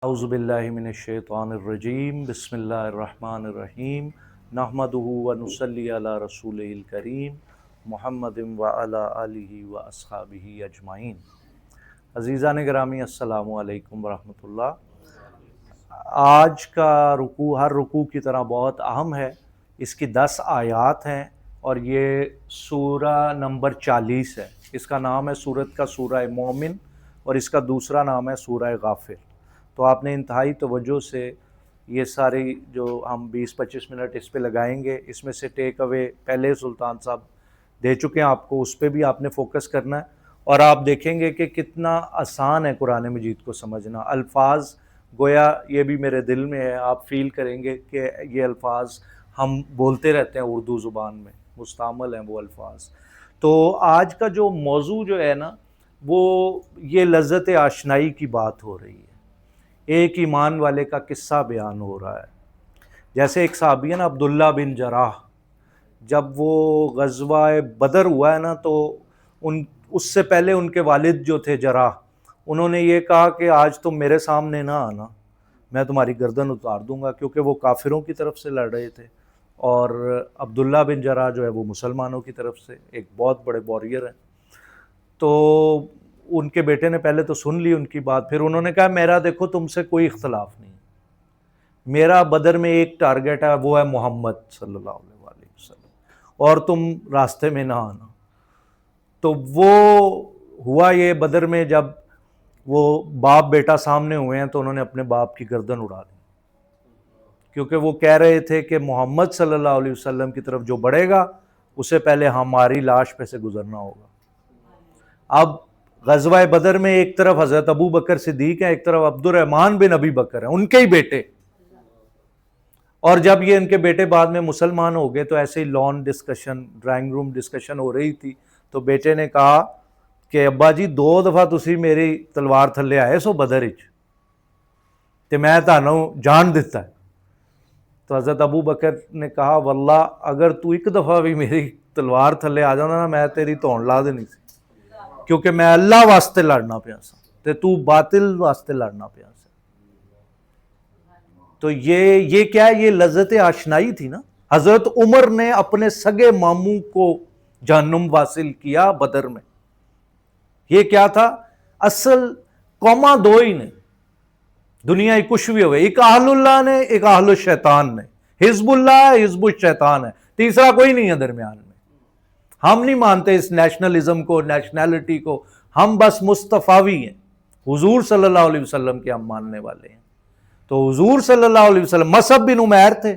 اعوذ باللہ من الشیطان الرجیم بسم اللہ الرحمن الرحیم نحمدہ ونصلی علی رسولہ الکریم محمد وعلی آلہ واصحابہ اجمعین۔ عزیزان گرامی السلام علیکم ورحمۃ اللہ۔ آج کا رکوع ہر رکوع کی طرح بہت اہم ہے۔ اس کی 10 آیات ہیں اور یہ سورہ نمبر 40 ہے۔ اس کا نام ہے سورت کا سورہ مومن اور اس کا دوسرا نام ہے سورہ غافر۔ تو آپ نے انتہائی توجہ سے یہ ساری جو ہم 20-25 منٹ اس پہ لگائیں گے، اس میں سے ٹیک اوے پہلے سلطان صاحب دے چکے ہیں آپ کو، اس پہ بھی آپ نے فوکس کرنا ہے اور آپ دیکھیں گے کہ کتنا آسان ہے قرآن مجید کو سمجھنا۔ الفاظ گویا یہ بھی میرے دل میں ہے، آپ فیل کریں گے کہ یہ الفاظ ہم بولتے رہتے ہیں اردو زبان میں، مستعمل ہیں وہ الفاظ۔ تو آج کا جو موضوع جو ہے نا وہ یہ لذت آشنائی کی بات ہو رہی ہے۔ ایک ایمان والے کا قصہ بیان ہو رہا ہے۔ جیسے ایک صحابی ہے نا عبداللہ بن جراح، جب وہ غزوہ بدر ہوا ہے نا تو اس سے پہلے ان کے والد جو تھے جراح، انہوں نے یہ کہا کہ آج تم میرے سامنے نہ آنا، میں تمہاری گردن اتار دوں گا، کیونکہ وہ کافروں کی طرف سے لڑ رہے تھے اور عبداللہ بن جراح جو ہے وہ مسلمانوں کی طرف سے ایک بہت بڑے واریر ہیں۔ تو ان کے بیٹے نے پہلے تو سن لی ان کی بات، پھر انہوں نے کہا میرا دیکھو تم سے کوئی اختلاف نہیں، میرا بدر میں ایک ٹارگٹ ہے، وہ ہے محمد صلی اللہ علیہ وسلم، اور تم راستے میں نہ آنا۔ تو وہ ہوا یہ بدر میں جب وہ باپ بیٹا سامنے ہوئے ہیں تو انہوں نے اپنے باپ کی گردن اڑا دی، کیونکہ وہ کہہ رہے تھے کہ محمد صلی اللہ علیہ وسلم کی طرف جو بڑھے گا اسے پہلے ہماری لاش پہ سے گزرنا ہوگا۔ اب غزوہ بدر میں ایک طرف حضرت ابو بکر صدیق ہیں، ایک طرف عبد الرحمن بن ابی بکر ہیں، ان کے ہی بیٹے۔ اور جب یہ ان کے بیٹے بعد میں مسلمان ہو گئے تو ایسے ہی lawn discussion, drawing room discussion ہو رہی تھی، تو بیٹے نے کہا کہ ابا جی 2 دفعہ تسی میری تلوار تھلے آئے سو بدر وچ تے میں تانوں جان دیتا ہے۔ تو حضرت ابو بکر نے کہا واللہ اگر تو ایک دفعہ بھی میری تلوار تھلے آ جانا نا، میں تیری تون لا دینی سی، کیونکہ میں اللہ واسطے لڑنا پیا سا تے تو باطل واسطے لڑنا پیا سا۔ تو یہ کیا ہے؟ یہ لذت آشنائی تھی نا۔ حضرت عمر نے اپنے سگے ماموں کو جہنم واصل کیا بدر میں۔ یہ کیا تھا؟ اصل قوما 2 ہی نے، دنیا ہی کچھ بھی ہوئے، ایک اہل اللہ نے، ایک اہل الشیطان نے، حزب اللہ ہے، حزب الشیطان ہے، تیسرا کوئی نہیں ہے درمیان میں۔ ہم نہیں مانتے اس نیشنلزم کو، نیشنلٹی کو، ہم بس مصطفاوی ہیں، حضور صلی اللہ علیہ وسلم کے ہم ماننے والے ہیں۔ تو حضور صلی اللہ علیہ وسلم مصعب بن عمیر تھے،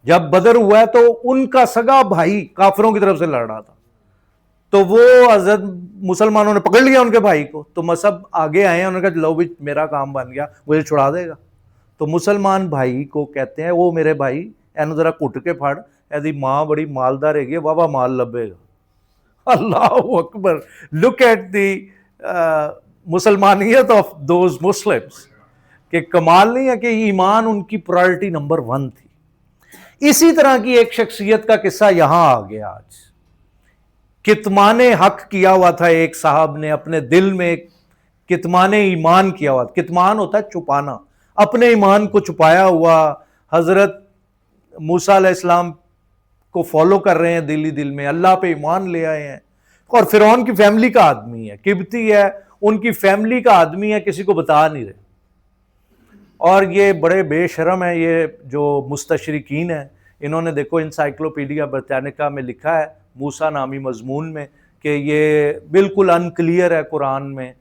جب بدر ہوا ہے تو ان کا سگا بھائی کافروں کی طرف سے لڑ رہا تھا، تو وہ حضرت مسلمانوں نے پکڑ لیا ان کے بھائی کو، تو مصعب آگے آئے ہیں، انہوں نے کہا لو بھی میرا کام بن گیا، مجھے چھڑا دے گا۔ تو مسلمان بھائی کو کہتے ہیں وہ میرے بھائی اینو ذرا کٹ کے پھڑ، ایدی ماں بڑی مالدار ہے گی، بابا مال لبے گا۔ اللہ اکبر، لک ایٹ دی مسلمانیت آف دوز مسلمس، کہ کمال نہیں ہے کہ ایمان ان کی پرائرٹی نمبر 1 تھی۔ اسی طرح کی ایک شخصیت کا قصہ یہاں آ گیا آج۔ کتمان حق کیا ہوا تھا ایک صاحب نے، اپنے دل میں کتمان ایمان کیا ہوا تھا۔ کتمان ہوتا ہے چھپانا، اپنے ایمان کو چھپایا ہوا۔ حضرت موسیٰ علیہ السلام کو فالو کر رہے ہیں دل ہی دل میں، اللہ پہ ایمان لے آئے ہیں، اور فرعون کی فیملی کا آدمی ہے، قبطی ہے، ان کی فیملی کا آدمی ہے، کسی کو بتا نہیں رہے۔ اور یہ بڑے بے شرم ہیں، یہ جو مستشرقین ہیں، انہوں نے دیکھو انسائکلوپیڈیا برٹانیکا میں لکھا ہے موسیٰ نامی مضمون میں کہ یہ بالکل انکلیئر ہے قرآن میں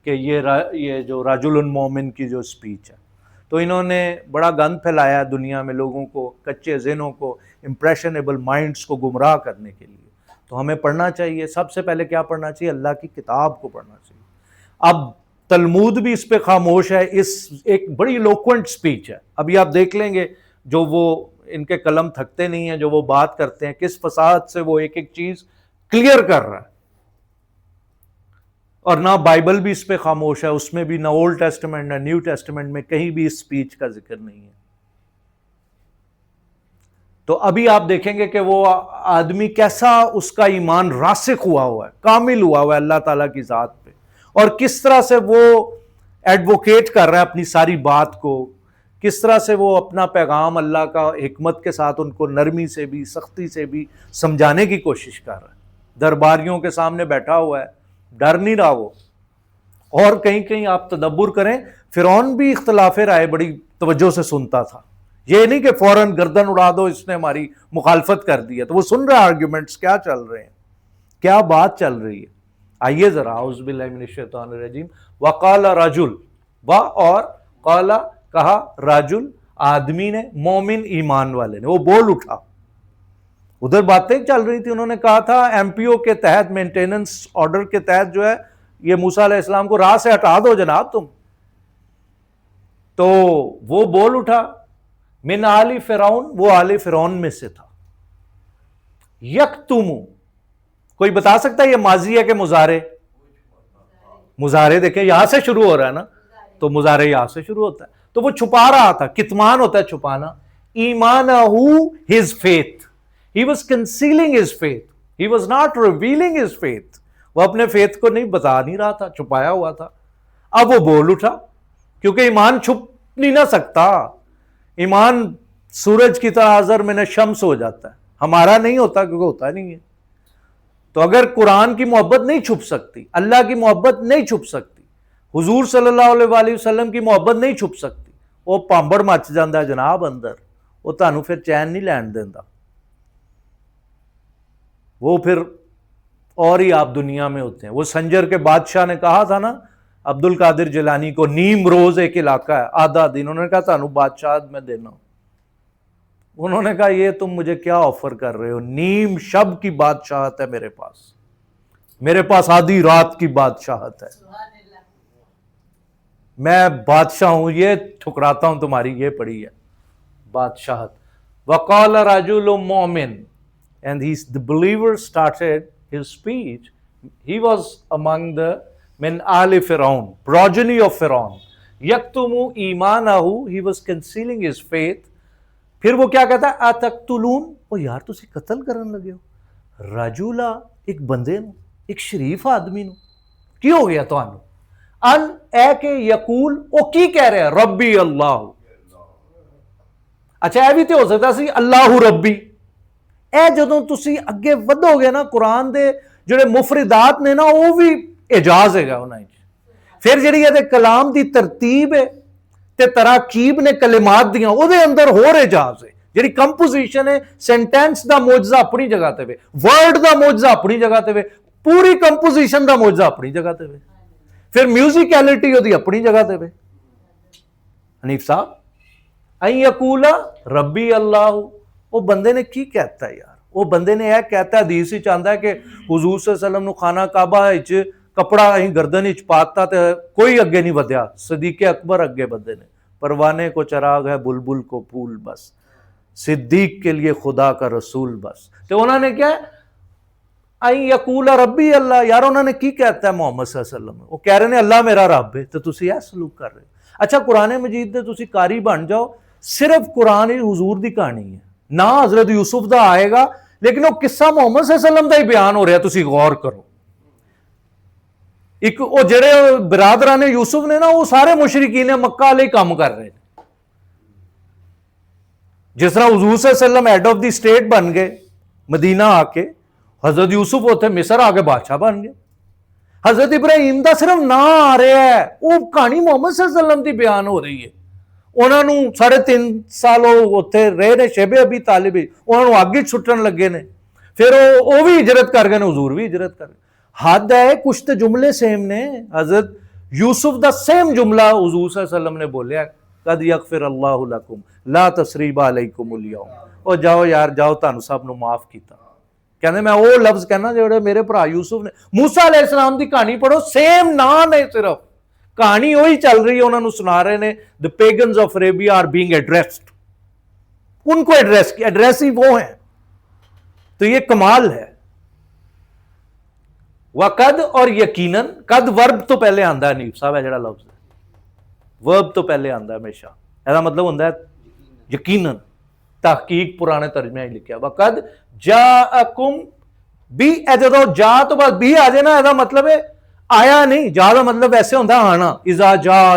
کہ یہ جو رجل مومن کی جو سپیچ ہے۔ تو انہوں نے بڑا گند پھیلایا ہے دنیا میں، لوگوں کو، کچے ذہنوں کو، امپریشنیبل مائنڈز کو گمراہ کرنے کے لیے۔ تو ہمیں پڑھنا چاہیے، سب سے پہلے کیا پڑھنا چاہیے؟ اللہ کی کتاب کو پڑھنا چاہیے۔ اب تلمود بھی اس پہ خاموش ہے، اس ایک بڑی لوکوینٹ سپیچ ہے، ابھی آپ دیکھ لیں گے جو وہ ان کے قلم تھکتے نہیں ہیں، جو وہ بات کرتے ہیں، کس فصاحت سے وہ ایک ایک چیز کلیئر کر رہا ہے۔ اور نہ بائبل بھی اس پہ خاموش ہے، اس میں بھی نہ اولڈ ٹیسٹمنٹ نہ نیو ٹیسٹمنٹ میں کہیں بھی اس سپیچ کا ذکر نہیں ہے۔ تو ابھی آپ دیکھیں گے کہ وہ آدمی کیسا اس کا ایمان راسخ ہوا ہے، کامل ہوا ہے اللہ تعالیٰ کی ذات پہ، اور کس طرح سے وہ ایڈوکیٹ کر رہا ہے اپنی ساری بات کو، کس طرح سے وہ اپنا پیغام اللہ کا حکمت کے ساتھ ان کو نرمی سے بھی سختی سے بھی سمجھانے کی کوشش کر رہا ہے، درباریوں کے سامنے بیٹھا ہوا ہے، ڈر نہیں رہا وہ۔ اور کہیں کہیں آپ تدبر کریں، فرعون بھی اختلاف رائے بڑی توجہ سے سنتا تھا، یہ نہیں کہ فوراً گردن اڑا دو اس نے ہماری مخالفت کر دی ہے، تو وہ سن رہا ہے آرگیومنٹس کیا چل رہے ہیں، کیا بات چل رہی ہے۔ آئیے ذرا، اعوذ باللہ من الشیطان الرجیم، وقال رجل، اور قال کہا، رجل آدمی نے، مومن ایمان والے نے، وہ بول اٹھا۔ ادھر باتیں چل رہی تھی، انہوں نے کہا تھا ایم پی او کے تحت، مینٹیننس آرڈر کے تحت جو ہے یہ موسیٰ علیہ السلام کو راہ سے ہٹا دو جناب تم، تو وہ بول اٹھا، من آل فرعون، وہ آل فرعون میں سے تھا، یکتم، کوئی بتا سکتا ہے یہ ماضی ہے کہ مضارع؟ مضارع، دیکھیں یہاں سے شروع ہو رہا ہے نا، تو مضارع یہاں سے شروع ہوتا ہے، تو وہ چھپا رہا تھا، کتمان ہوتا ہے چھپانا، ایمانہ، his faith، he was concealing his faith، he was not revealing his faith، وہ اپنے فیتھ کو نہیں بتا نہیں رہا تھا، چھپایا ہوا تھا۔ اب وہ بول اٹھا، کیونکہ ایمان چھپ نہیں نہ سکتا، ایمان سورج کی طرح اظہر من الشمس ہو جاتا ہے، ہمارا نہیں ہوتا کیونکہ ہوتا نہیں ہے۔ تو اگر قرآن کی محبت نہیں چھپ سکتی، اللہ کی محبت نہیں چھپ سکتی، حضور صلی اللہ علیہ وآلہ وسلم کی محبت نہیں چھپ سکتی، وہ پامبڑ مچ جاندہ ہے جناب اندر، وہ تانوں پھر چین نہیں لین دیندہ، وہ پھر اور ہی آپ دنیا میں ہوتے ہیں۔ وہ سنجر کے بادشاہ نے کہا تھا نا عبد القادر جیلانی کو، نیم روز ایک علاقہ ہے، آدھا دن، انہوں نے کہا تانوں بادشاہت میں دینا، انہوں نے کہا یہ تم مجھے کیا آفر کر رہے ہو، نیم شب کی بادشاہت ہے میرے پاس آدھی رات کی بادشاہت ہے، میں بادشاہ ہوں، یہ ٹھکراتا ہوں تمہاری یہ پڑی ہے بادشاہت۔ وقال رجل مومن، and the believer started his speech. He was among the min ali Fir'aun, progeny of Fir'aun. yaktumu ایمانہ، he was concealing his faith۔ پھر وہ کیا کہتا ہے، اتقتلون، او یار تسی قتل کرن لگے ہو رجولا، ایک بندے نو، ایک شریف آدمی نو، کی ہو گیا تانوں، ان اے کہ یقول، او کی کہہ رہے ہیں، ربی اللہ، اچھا اے بھی تو ہو سکتا سی اللہ ربی، اے جدوں تسی اگے ودو گے نا قرآن دے جڑے مفردات نے نا وہ بھی اعجاز ہے گا انہاں وچ، پھر جڑی یہ کلام دی ترتیب ہے تے تراکیب نے کلمات دیاں او دے اندر ہور اعجاز ہے، جڑی کمپوزیشن ہے، سینٹینس دا معجزہ اپنی جگہ تے وے، ورڈ دا معجزہ اپنی جگہ تے وے، پوری کمپوزیشن دا معجزہ اپنی جگہ تے وے، پھر میوزیکیلٹی او دی اپنی جگہ تے وے۔ حنیف صاحب، این یقول ربی اللہ، وہ بندے نے کی کہتا ہے یار، وہ بندے نے یہ کہتا ہے، حدیث ہی چاہتا ہے کہ حضور صلی اللہ علیہ وسلم نو خانہ کعبہ وچ کپڑا اہیں گردن وچ پاتا تے کوئی اگے نہیں ودیا، صدیق اکبر اگے بدے نے، پروانے کو چراغ ہے بلبل کو پھول بس، صدیق کے لیے خدا کا رسول بس۔ تو انہوں نے کیا ہے، این یقول ربی اللہ، یار انہوں نے کی کہتا ہے محمد صلی اللہ علیہ وسلم، وہ کہہ رہے ہیں اللہ میرا رب ہے، تو تسی یہ سلوک کر رہے ہو۔ اچھا قرآن مجید دے تسی قاری بن جاؤ، صرف قرآن حضور دی کہانی ہے، نہ حضرت یوسف دا آئے گا، لیکن وہ قصہ محمد صلی اللہ علیہ وسلم دا ہی بیان ہو رہا ہے، تسی غور کرو۔ ایک وہ جڑے برادران یوسف نے نا، وہ سارے مشرکین مکہ علیہ کام کر رہے ہیں، جس طرح حضور صلی اللہ علیہ وسلم ہیڈ آف دی اسٹیٹ بن گئے مدینہ آ کے، حضرت یوسف ہوتے مصر آ کے بادشاہ بن گئے، حضرت ابراہیم دا صرف نا آ رہا ہے، وہ کہانی محمد صلی اللہ علیہ وسلم دی بیان ہو رہی ہے۔ انہوں نے 3.5 سال اتنے رہے نے، شیبے ابی طالب، انہوں نے اگ چھٹن لگے نے، پھر وہ بھی ہجرت کر گئے، حضور بھی ہجرت کر گئے۔ حد ہے، کچھ تو جملے سیم نے، حضرت یوسف دا سیم جملہ حضور صلی اللہ علیہ وسلم نے بولیا، قد یغفر اللہ لکم لا تثریب علیکم اليوم، او جاؤ یار جاؤ، تانوں سب نو معاف کیتا۔ کہنے میں وہ لفظ کہنا جڑے میرے بھرا یوسف نے، موسیٰ علیہ السلام دی کہانی پڑھو، سیم نام ہے، صرف کہانی وہی چل رہی ہے، انہوں نے سنا رہے نے، the pagans of Arabia are being addressed، ان کو ایڈریس ہی وہ ہیں، تو یہ کمال ہے۔ وقد، اور یقیناً، قد ورب تو پہلے آندا ہے، نیف صاحب ہے جڑا لفظ ہے، ورب تو پہلے آندا ہے ہمیشہ، ایسا مطلب ہوندا ہے یقیناً، تحقیق پرانے ترجمے ہی لکھا، وقد جاءکم بھی، جدو جا تو بعد بھی آ جائے نا، ایسا مطلب ہے ਆਇਆ ਨਹੀਂ। ਜਾ ਦਾ ਮਤਲਬ ਐਸੇ ਹੁੰਦਾ ਆਣਾ, ਇਜ਼ਾ ਜਾ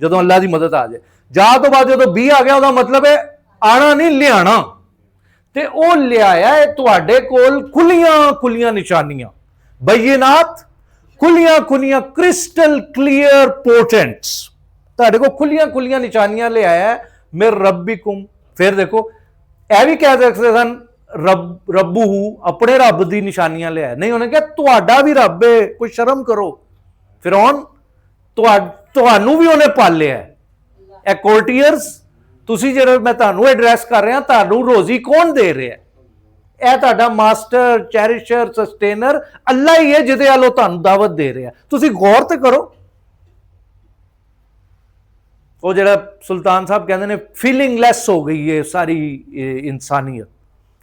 ਜਦੋਂ ਅੱਲਾਹ ਦੀ ਮਦਦ ਆ ਜਾਏ। ਜਾ ਤੋਂ ਬਾਅਦ ਜਦੋਂ ਬੀ ਆ ਗਿਆ ਉਹਦਾ ਮਤਲਬ ਹੈ ਆਣਾ ਨਹੀਂ, ਲਿਆਣਾ। ਤੇ ਉਹ ਲਿਆਇਆ ਹੈ ਤੁਹਾਡੇ ਕੋਲ ਖੁੱਲੀਆਂ ਖੁੱਲੀਆਂ ਨਿਸ਼ਾਨੀਆਂ, ਬਯਿਨਾਤ, ਖੁੱਲੀਆਂ ਖੁੱਲੀਆਂ ਕ੍ਰਿਸਟਲ ਕਲੀਅਰ ਪੋਰਟੈਂਟਸ, ਤੁਹਾਡੇ ਕੋਲ ਖੁੱਲੀਆਂ ਖੁੱਲੀਆਂ ਨਿਸ਼ਾਨੀਆਂ ਲਿਆਇਆ ਮੇਰ ਰੱਬਿਕੁਮ। ਫਿਰ ਦੇਖੋ ਇਹ ਵੀ ਕਹਿ ਸਕਦੇ ਸਨ ਰੱਬੂ, ਆਪਣੇ ਰੱਬ ਦੀ ਨਿਸ਼ਾਨੀਆਂ ਲਿਆ, ਨਹੀਂ ਉਹਨੇ ਕਿਹਾ ਤੁਹਾਡਾ ਵੀ ਰੱਬ ਹੈ, ਕੋਈ ਸ਼ਰਮ ਕਰੋ। ਫਿਰੌਨ ਤੁਹਾਨੂੰ ਵੀ ਉਹਨੇ ਪਾਲਿਆ। ਇਹ ਕੋਰਟੀਅਰਸ, ਤੁਸੀਂ ਜਿਹੜਾ ਮੈਂ ਤੁਹਾਨੂੰ ਐਡਰੈਸ ਕਰ ਰਿਹਾ, ਤੁਹਾਨੂੰ ਰੋਜ਼ੀ ਕੌਣ ਦੇ ਰਿਹਾ? ਇਹ ਤੁਹਾਡਾ ਮਾਸਟਰ, ਚੈਰਿਸ਼ਰ, ਸਸਟੇਨਰ ਅੱਲਾ ਹੀ ਹੈ, ਜਿਹਦੇ ਵੱਲੋਂ ਤੁਹਾਨੂੰ ਦਾਵਤ ਦੇ ਰਿਹਾ। ਤੁਸੀਂ ਗੌਰ ਤੇ ਕਰੋ। ਉਹ ਜਿਹੜਾ ਸੁਲਤਾਨ ਸਾਹਿਬ ਕਹਿੰਦੇ ਨੇ ਫੀਲਿੰਗ ਲੈਸ ਹੋ ਗਈ ਹੈ ਸਾਰੀ ਇਨਸਾਨੀਅਤ,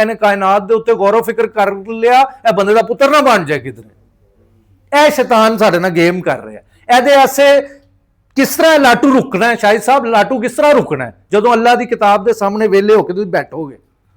ਇਹਨੇ ਕਾਇਨਾਤ ਦੇ ਉੱਤੇ ਗੌਰੋ ਫਿਕਰ ਕਰ ਲਿਆ, ਇਹ ਬੰਦੇ ਦਾ ਪੁੱਤਰ ਨਾ ਬਣ ਜਾਏ ਕਿਧਰੇ। ਇਹ ਸ਼ੈਤਾਨ ਸਾਡੇ ਨਾਲ ਗੇਮ ਕਰ ਰਿਹਾ। ਇਹਦੇ ਆਸੇ ਕਿਸ ਤਰ੍ਹਾਂ ਲਾਟੂ ਰੁਕਣਾ ਹੈ? ਸ਼ਾਹਿਦ ਸਾਹਿਬ, ਲਾਟੂ ਕਿਸ ਤਰ੍ਹਾਂ ਰੁਕਣਾ ਹੈ? ਜਦੋਂ ਅੱਲਾਹ ਦੀ ਕਿਤਾਬ ਦੇ ਸਾਹਮਣੇ ਵੇਲੇ ਹੋ ਕੇ ਤੁਸੀਂ ਬੈਠੋਗੇ,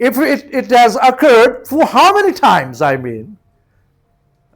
If it has occurred, for how many times? I mean,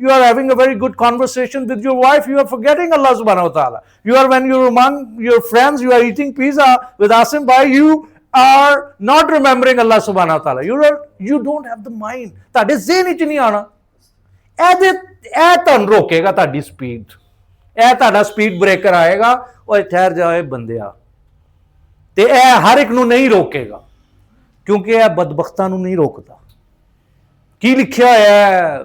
You are having a very good conversation with your wife, you are forgetting Allah subhanahu wa ta'ala. You are, when you're among your friends, you are eating pizza with Asim bhai, you are not remembering Allah subhanahu wa ta'ala. You don't have the mind. ਤੁਹਾਡੇ ਜ਼ਿਹਨ ਵਿੱਚ ਨਹੀਂ ਆਣਾ। ਇਹ ਤੁਹਾਨੂੰ ਰੋਕੇਗਾ ਤੁਹਾਡੀ speed. ਇਹ ਤੁਹਾਡਾ speed breaker ਆਏਗਾ, ਓਏ ਠਹਿਰ ਜਾਏ ਬੰਦਿਆ। ਤੇ ਇਹ ਹਰ ਇੱਕ ਨੂੰ ਨਹੀਂ ਰੋਕੇਗਾ, ਕਿਉਂਕਿ ਇਹ ਬਦਬਖਤਾਂ ਨੂੰ ਨਹੀਂ ਰੋਕਦਾ। ਕੀ ਲਿਖਿਆ ਹੋਇਆ ਹੈ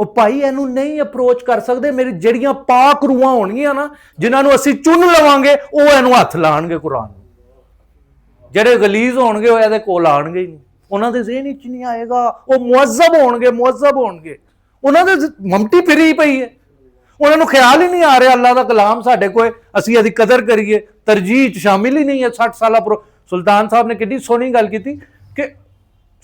ਉਹ ਭਾਈ ਇਹਨੂੰ ਨਹੀਂ ਅਪਰੋਚ ਕਰ ਸਕਦੇ। ਮੇਰੀ ਜਿਹੜੀਆਂ ਪਾਕ ਰੂਹਾਂ ਹੋਣਗੀਆਂ ਨਾ, ਜਿਨ੍ਹਾਂ ਨੂੰ ਅਸੀਂ ਚੁਣ ਲਵਾਂਗੇ, ਉਹ ਇਹਨੂੰ ਹੱਥ ਲਾਣਗੇ ਕੁਰਾਨ ਨੂੰ। ਜਿਹੜੇ ਗਲੀਜ਼ ਹੋਣਗੇ ਉਹ ਇਹਦੇ ਕੋਲ ਆਣਗੇ ਹੀ ਨਹੀਂ, ਉਹਨਾਂ ਦੇ ਜ਼ਿਹਨ ਵਿੱਚ ਨਹੀਂ ਆਏਗਾ। ਉਹ ਮੁਅੱਜ਼ਬ ਹੋਣਗੇ, ਉਹਨਾਂ ਦੇ ਮਮਟੀ ਫਿਰੀ ਪਈ ਹੈ, ਉਹਨਾਂ ਨੂੰ ਖਿਆਲ ਹੀ ਨਹੀਂ ਆ ਰਿਹਾ ਅੱਲਾਹ ਦਾ ਕਲਾਮ ਸਾਡੇ ਕੋਲ, ਅਸੀਂ ਇਹਦੀ ਕਦਰ ਕਰੀਏ। ਤਰਜੀਹ ਸ਼ਾਮਿਲ ਹੀ ਨਹੀਂ ਹੈ 60 ਸਾਲਾ ਸੁਲਤਾਨ ਸਾਹਿਬ ਨੇ ਕਿੰਨੀ ਸੋਹਣੀ ਗੱਲ ਕੀਤੀ ਕਿ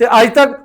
ਤੇ ਅੱਜ ਤੱਕ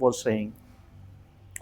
was saying।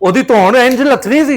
ਉਹਦੀ ਧੌਣ ਇੰਜ ਲੱਥਣੀ ਸੀ।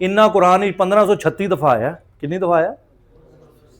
ਇੰਨਾ ਕੁਰਾਨ ਵਿੱਚ 1536 ਦਫਾ ਆਇਆ, ਕਿੰਨੀ ਦਫਾ ਆਇਆ?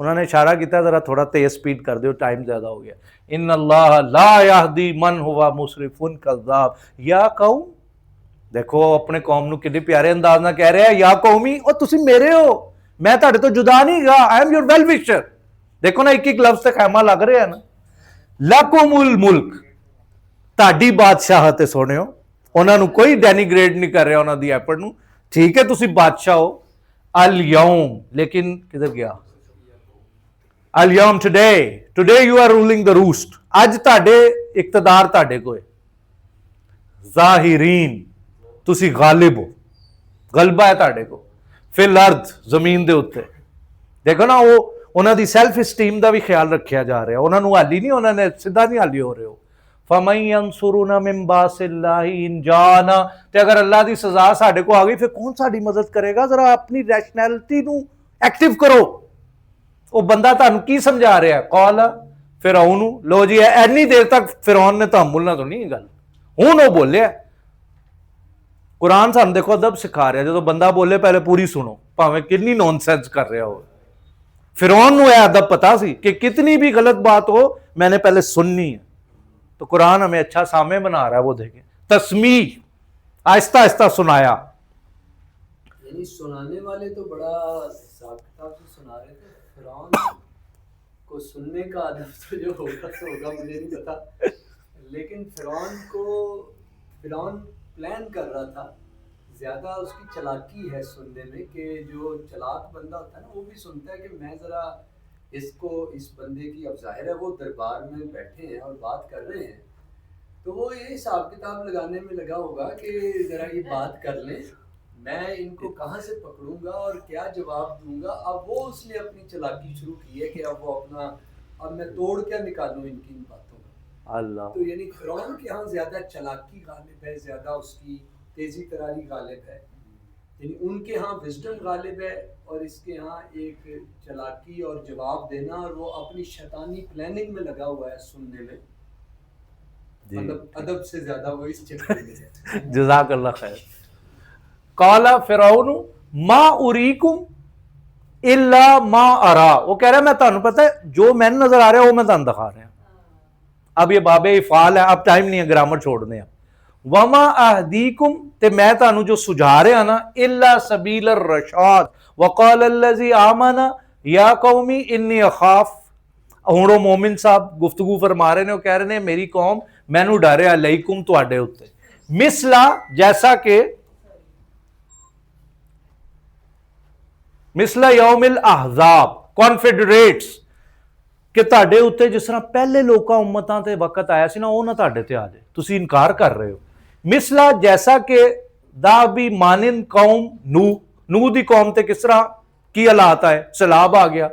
انہوں نے اشارہ کیا ذرا تھوڑا تیز سپیڈ کر دیو، ٹائم زیادہ ہو گیا. ان اللہ لا یہدی من ہوا مسرف کذاب. یا قوم، دیکھو اپنے قوم نو کتنے پیارے انداز نہ کہہ رہے ہیں، یا قومی او تسی میرے ہو، میں تہاڈے تو جدا نہیں گا، I am your well wisher. دیکھو نا ایک ایک لفظ سے خیمہ لگ رہے ہیں نا. لکم الملک، تہاڈی بادشاہت ہے سونےو. انہاں نو کوئی ڈینیگریٹ نہیں کر رہا انہاں دی ایفرٹ نو. ٹھیک ہے تسی بادشاہ ہو. الیوم، لیکن کدھر گیا؟ الیوم today you are ruling the roost. اج تہاڈے اقتدار تہاڈے کو ہے. ظاہرین، تسی غالب ہو، غلبہ ہے تہاڈے کو. فی الارض، زمین دے اوتے. دیکھو نا وہ انہاں دی سیلف اسٹیم دا بھی خیال رکھیا جا رہا ہے. انہاں نو حالی نہیں، انہاں نے سیدھا نہیں حالی ہو رہے ہو. فَمَن يَنصُرُنَا مِن بَأْسِ اللَّهِ إِن جَاءَنَا. تے اگر اللہ دی سزا ساڈے کو آ گئی پھر کون ساڈی مدد کرے گا؟ ذرا اپنی ریشنلٹی نو ایکٹیو کرو. وہ بندہ تانوں کی سمجھا رہا ہے؟ قال فرعون، لو جی اینی دیر تک فرعون نے تحمل نہ تو نہیں گل، ہوں وہ بولے. قرآن سان دیکھو ادب سکھا رہا ہے، جب بندہ بولے پہلے پوری سنو، پاویں کتنی نون سینس کر رہا ہو. فرعون نو یہ ادب پتا سی کہ کتنی بھی غلط بات ہو میں نے پہلے سننی ہے. تو قرآن ہمیں اچھا سامع بنا رہا ہے. وہ دیکھیں تسمیع، آہستہ آہستہ سنایا. یعنی سنانے والے تو بڑا حساب کتاب سے سنا رہے تھے. فرعون کو سننے کا ادب تو جو ہوگا تو ہوگا، مجھے نہیں پتا. لیکن فرعون پلان کر رہا تھا. زیادہ اس کی چلاکی ہے سننے میں، کہ جو چلاک بندہ ہوتا ہے نا وہ بھی سنتا ہے کہ میں ذرا اس بندے کی، اب ظاہر ہے وہ دربار میں بیٹھے ہیں اور بات کر رہے ہیں، تو وہ یہ حساب کتاب لگانے میں لگا ہوگا کہ ذرا یہ بات کر لیں، میں ان کو کہاں سے پکڑوں گا اور کیا جواب دوں گا. اب وہ اس نے اپنی چلاکی شروع کی ہے کہ اب میں توڑ کیا نکالوں ان کی باتوں کا. اللہ، تو یعنی فرعون کے ہاں زیادہ چلاکی غالب ہے، زیادہ اس کی تیزی تراری غالب ہے. یعنی ان کے ہاں وزڈم غالب ہے اور اس کے ہاں ایک چلاکی اور جواب دینا، اور وہ اپنی شیطانی پلاننگ میں لگا ہوا ہے سننے میں. ادب سے زیادہ وہ اس چکر میں ہے. جزاک اللہ خیر. قال فرعون ما اریکم الا ما ارا. وہ کہہ رہا ہے میں تانوں پتہ ہے جو میں نظر آ رہا ہے وہ میں تانوں دکھا رہا ہوں. اب یہ باب افعال ہے، اب ٹائم نہیں ہے گرامر چھوڑنے ہیں. وما اہدیکم، تے میں تانوں جو سجھا رہا نا، الا سبیل الرشاد. وقال الذی آمن یا قومی انی اخاف. ہوں مومن صاحب گفتگو فرما رہے نے، وہ کہہ رہے ہیں میری قوم مینوں ڈر ہے علیکم تواڈے اوتے، مثلا جیسا کہ مثلا یوم الاحزاب، کانفیڈریٹس، کہ تہاڈے اوتے جس طرح پہلے لوکاں امتاں تے وقت آیا سی نا، وہ نہ تہاڈے تے آ جائے. تسی انکار کر رہے ہو. مثلا جیسا کہ دا بھی مانند قوم نو دی قوم تے کس طرح کی حالات آئے، سیلاب آ گیا.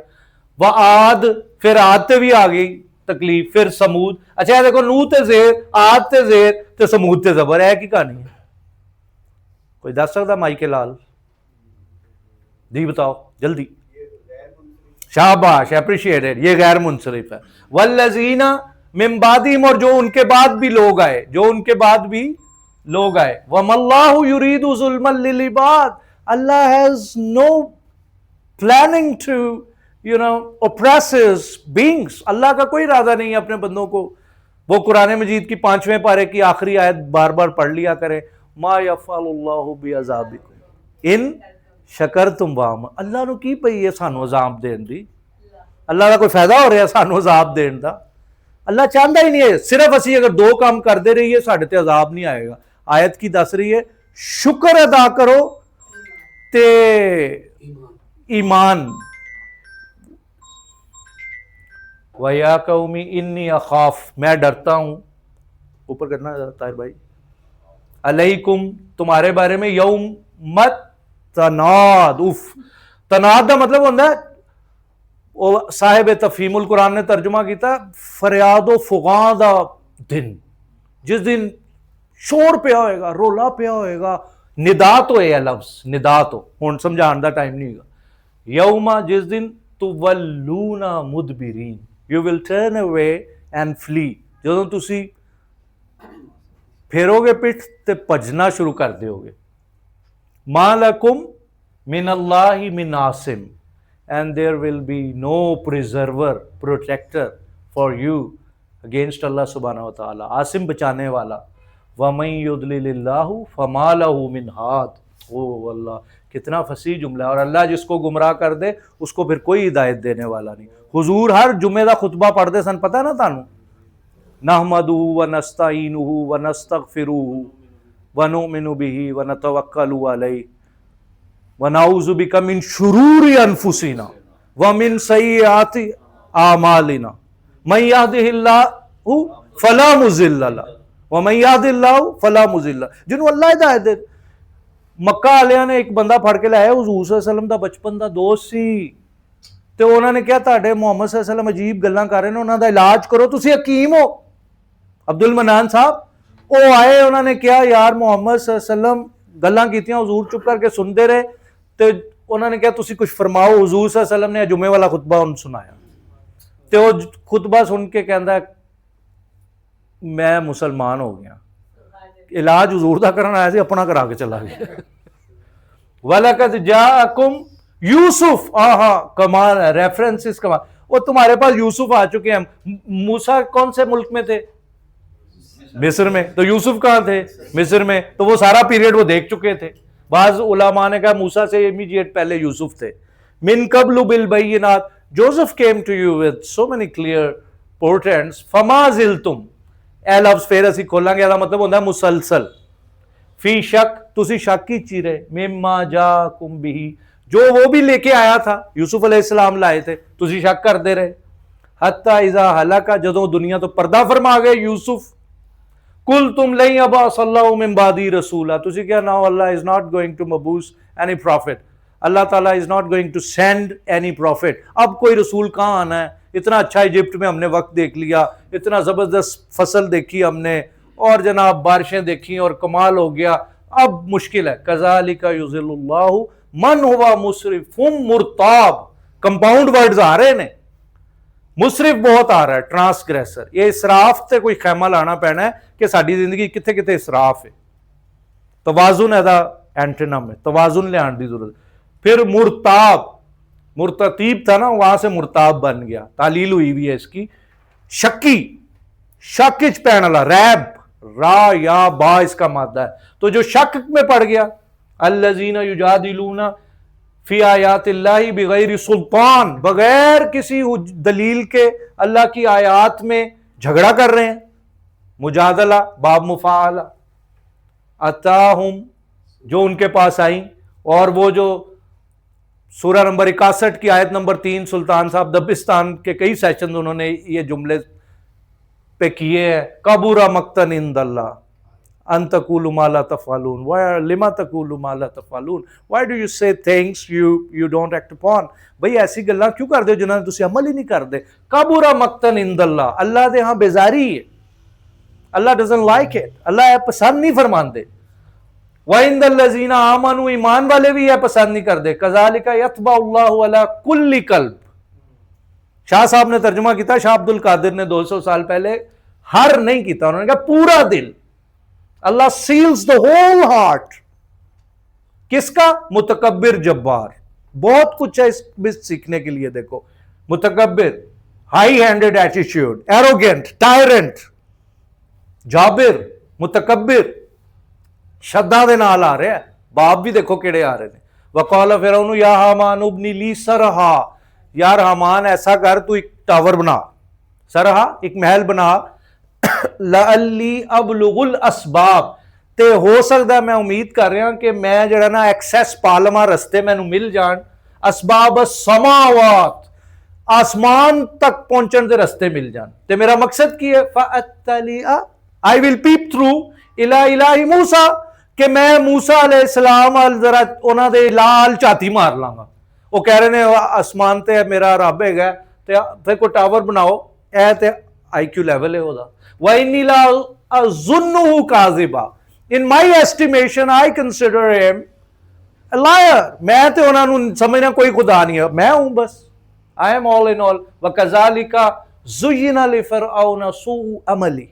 وعاد، پھر عاد تے بھی آ گئی تکلیف. پھر سمود. اچھا دیکھو نو تے زیر، عاد تے زیر تے سمود تے زبر ہے کی کہانی ہے؟ کوئی دس سکتا مائی کے لال؟ جی بتاؤ جلدی. شاباش، اپریشیٹڈ. یہ غیر منصرف ہے. والذین من بعدہم، اور جو ان کے بعد بھی لوگ آئے، وَمَا اللَّهُ يُرِيدُ ظُلْمًا لِلْعِبَادِ. Allah has no planning to oppress his beings. اللہ کا کوئی ارادہ نہیں ہے اپنے بندوں کو. وہ قرآن مجید کی 5ویں پارے کی آخری آیت بار بار پڑھ لیا کریں. ما یفعل اللہ بعذابکم ان شکرتم وآمنتم. اللہ نو کی پئی ہے سانو عذاب دین دی؟ اللہ کا کوئی فائدہ ہو رہا ہے سانو عذاب دین دا؟ اللہ چاہتا ہی نہیں ہے. صرف اسی اگر دو کام کردے رہیے ساڈے تے عذاب نہیں آئے گا. آیت کی دس رہی ہے شکر ادا کرو تے ایمان. وَيَا قَوْمِ إِنِّي أَخَافُ، میں ڈرتا ہوں. اوپر کرنا طاہر بھائی. علیکم، تمہارے بارے میں. یوم مت تناد. تناد دا مطلب ہوتا ہے، صاحب تفہیم القرآن نے ترجمہ کیتا فریاد و فغاں دا دن، جس دن شور پیا ہوئے گا، رولا پیا ہوئے گا. ندات ہوئے ہے لفظ، ندات ہو، ہوں سمجھان دا ٹائم نہیں ہوگا. یوما، جس دن تولون مدبرین، you will turn away and fully. جدوں تسی پھیرو گے پٹھ تے بھجنا شروع کر دیو گے. ما لکم من اللہ من Asim, and there will be no preserver, protector for you against Allah subhanahu wa ta'ala, Asim بچانے والا. وَمَن يُضْلِلِ اللَّهُ فَمَا لَهُ مِنْ هَادٍ. او اللہ کتنا فصیح جملہ ہے. اور اللہ جس کو گمراہ کر دے اس کو پھر کوئی ہدایت دینے والا نہیں. حضور ہر جمعے دا خطبہ پڑھتے سن, پتہ نا تانوں, نحمدہ ونستعینہ ونستغفرہ ونؤمن بہ ونتوکل علیہ ونعوذ بک من شرور انفسنا ومن سیئات اعمالنا من یہدہ اللہ فلا مضل لہ ومن یہد اللہ فلا مضل لہ. جنہوں اللہ ہدایت دے. مکہ والوں نے ایک بندہ پھڑ کے لایا, حضور صلی اللہ علیہ وسلم دا بچپن دا دوست سی, تو انہوں نے کہا تہاڈے محمد صلی اللہ علیہ وسلم عجیب گلاں کر رہے ہیں, انہوں دا علاج کرو, تسی حکیم ہو. عبد المنان صاحب وہ آئے, انہوں نے کہا یار محمد صلی اللہ علیہ وسلم گلاں کیتیاں, حضور چپ کر کے سنتے رہے, تو انہوں نے کہا تسی کچھ فرماؤ. حضور صلی اللہ علیہ وسلم نے جمعے والا خطبہ ان سنایا, تو وہ خطبہ سن کے کہندا ہے میں مسلمان ہو گیا. علاج حضور دا کرنا آیا سی, اپنا کرا کے چلا گیا. وَلَقَدْ جَاءَكُمْ یوسف, کمال ہے, ریفرنسز کمال. وہ تمہارے پاس یوسف آ چکے ہیں. موسیٰ کون سے ملک میں تھے؟ مصر میں. تو یوسف کہاں تھے؟ مصر میں. تو وہ سارا پیریڈ وہ دیکھ چکے تھے. بعض علماء نے کہا موسیٰ سے امیڈیٹ پہلے یوسف تھے. من قبل بالبینات, Joseph came to you with so many clear portents. فما زلتم, اے لفظ پھر اسی کھولاں گے, مطلب ہوتا ہے مسلسل. فی شک, تسی شک کی چیرے, مما جاکم بھی, جو وہ بھی لے کے آیا تھا, یوسف علیہ السلام لائے تھے, تسی شک کرتے رہے. حتی اذا ہلاکا, جدوں دنیا تو پردہ فرما گئے یوسف. کل تم لن یبعث اللہ من بعدی رسولا, تسی کیا نو اللہ is not going to مبعوث any prophet, اللہ تعالیٰ is not going to send any prophet. اب کوئی رسول کہاں آنا ہے؟ اتنا اچھا ایجپٹ میں ہم نے وقت دیکھ لیا, اتنا زبردست فصل دیکھی ہم نے, اور جناب بارشیں دیکھی اور کمال ہو گیا. اب مشکل ہے. کذالک یضل اللہ من ہوا مسرف مرتاب. کمپاؤنڈ ورڈز آ رہے ہیں, مسرف بہت آ رہا ہے, ٹرانسگریسر. یہ اسراف تے کوئی خیمہ لانا پینا ہے کہ ساری زندگی کتنے کتنے اسراف ہے. توازن ہے دا اینٹنم ہے, توازن لے آن دی ضرورت. پھر مرتاب, مرتتیب تھا نا, وہاں سے مرتاب بن گیا, تعلیل ہوئی ہوئی ہے اس کی. شکی, شک وچ پین والا, ریب, را یا با اس کا مادہ ہے. تو جو شک میں پڑ گیا, الذین یجادلون فی آیات اللہ بغیر سلطان, بغیر کسی دلیل کے اللہ کی آیات میں جھگڑا کر رہے ہیں. مجادلہ باب مفاعلہ. اتاہم, جو ان کے پاس آئیں, اور وہ جو سورہ نمبر 61 کی آیت نمبر 3, سلطان صاحب دبستان کے کئی سیشن انہوں نے یہ جملے پہ کیے ہیں. کبر مقتا عند اللہ ان تقولوا ما لا تفعلون, لما تقولوا ما لا تفعلون, why do you say things you don't act upon. بھئی ایسی گلاں کیوں کر دے ہو جنہاں تسی عمل ہی نہیں کر دے. کبر مقتا عند اللہ, اللہ دے ہاں بیزاری ہے, اللہ doesn't like it, اللہ پسند نہیں فرماندے. وَعِنْدَ الَّذِينَ آمَنُوا, ایمان والے بھی یہ پسند نہیں کر دے. كَذَلِكَ يَطْبَعُ اللَّهُ عَلَى كُلِّ قَلْبٍ. شاہ صاحب نے ترجمہ کیتا, شاہ عبد القادر نے 200 سال پہلے, ہر نہیں کیتا, انہوں نے کہا پورا دل. اللہ سیلز the whole heart. کس کا؟ متکبر جبار. بہت کچھ ہے اس میں سیکھنے کے لیے. دیکھو, متکبر, high handed attitude, arrogant, tyrant, جابر, متکبر. شدہ دے نال آ رہے ہیں, باپ بھی دیکھو کیڑے آ رہے ہیں. وقال فرعون یا حامان ابنی لی سرحا, یار حامان ایسا کر تو ایک ٹاور بنا, سرحا ایک محل بنا. لعلی ابلغ الاسباب, تے ہو سکتا ہے میں امید کر رہا کہ میں جڑا نا ایکسیس پالما رستے میں مل جان. اسباب السماوات, آسمان تک پہنچن دے رستے مل جان. تے میرا مقصد کی ہے, فَأَتَّلِعَ, I will peep through الہ الہ موسیٰ, کہ میں موسیٰ علیہ السلام ذرا انہاں دے لال چاتی مار لاں گا. وہ کہہ رہے ہیں آسمان تے میرا رب ہے, تے پھر کوئی ٹاور بناؤ, اے تے آئی کیو لیول ہے ہودا. وَإِنِّي لَا أَظُنُّهُ كَاذِبًا, in my estimation I consider him a liar. میں تے انہاں نوں سمجھنا کوئی خدا نہیں ہے, میں ہوں بس, I am all in all. وَكَذَلِكَ زُيِّنَ لِفِرْعَوْنَ سُوءُ عَمَلِهِ,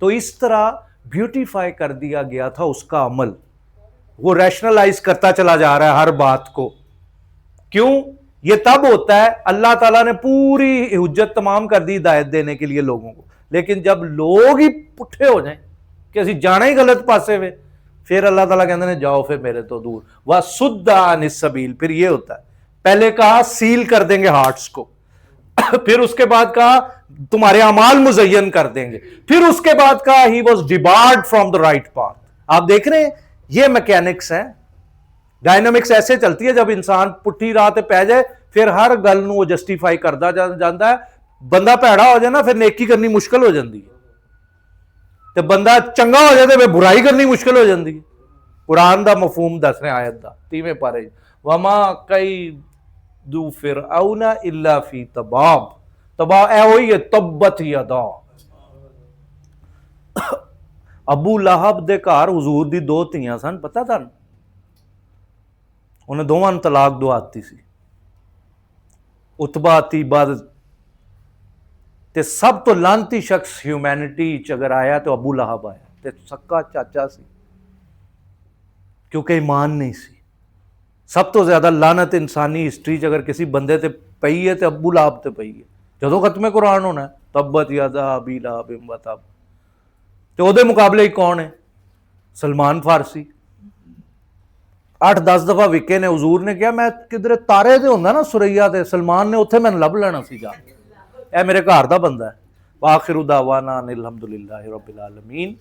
تو اس طرح بیوٹیفائی کر دیا گیا تھا اس کا عمل. وہ ریشنلائز کرتا چلا جا رہا ہے ہر بات کو. کیوں؟ یہ تب ہوتا ہے اللہ تعالیٰ نے پوری حجت تمام کر دی ہدایت دینے کے لیے لوگوں کو، لیکن جب لوگ ہی پٹھے ہو جائیں کہ اسی جانا ہی غلط پاسے ہوئے، پھر اللہ تعالیٰ کہتے ہیں جاؤ پھر میرے تو دور، وَصُدَّ عَنِ السَّبِيلِ۔ پھر یہ ہوتا ہے، پہلے کہا سیل کر دیں گے ہارٹس کو، پھر اس کے بعد کہا تمہارے اعمال مزین کر دیں گے، پھر اس کے بعد کہا he was debarred from the right path. آپ دیکھ رہے ہیں یہ میکینکس ہیں، ڈائنامکس ایسے چلتی ہے، جب انسان پٹھی راہ تے پہ جائے پھر ہر گل نو جسٹیفائی کردا جاندا ہے، بندہ پیڑا ہو جائے نا پھر نیکی کرنی مشکل ہو جاندی ہے، تے بندہ چنگا ہو جائے تے برائی کرنی مشکل ہو جاندی ہے۔ قرآن دا مفہوم دس رہے آیت دا 30ویں پارے، وما کید فرعون الا فی تباب، تباب اے ہوئی ہے تبت یدا۔ ابو لہب دے گھر حضور دی 2 دھیاں سن، پتہ تھا، انہیں دوواں طلاق دواتی سی، اتبا تیبا، تے سب تو لانتی شخص ہیومینٹی اگر آیا تو ابو لہب آیا، تے سکا چاچا سی، کیونکہ ایمان نہیں سی۔ سب تو زیادہ لعنت انسانی ہسٹری چ اگر کسی بندے تے پئی ہے تے ابو لہب تے پئی ہے۔ جدوں ختم قرآن ہونا ہے تبت یدا ابی لہب و تب، تے او دے مقابلے کون ہے؟ سلمان فارسی 8-10 دفعہ وکے نے، حضور نے کہا میں کدھر تارے دے ہوندا نا سریا تے، سلمان نے اتھے میں لب لینا سی جا، اے میرے گھر دا بندہ ہے۔ وآخر دعوانا ان الحمدللہ رب العالمین۔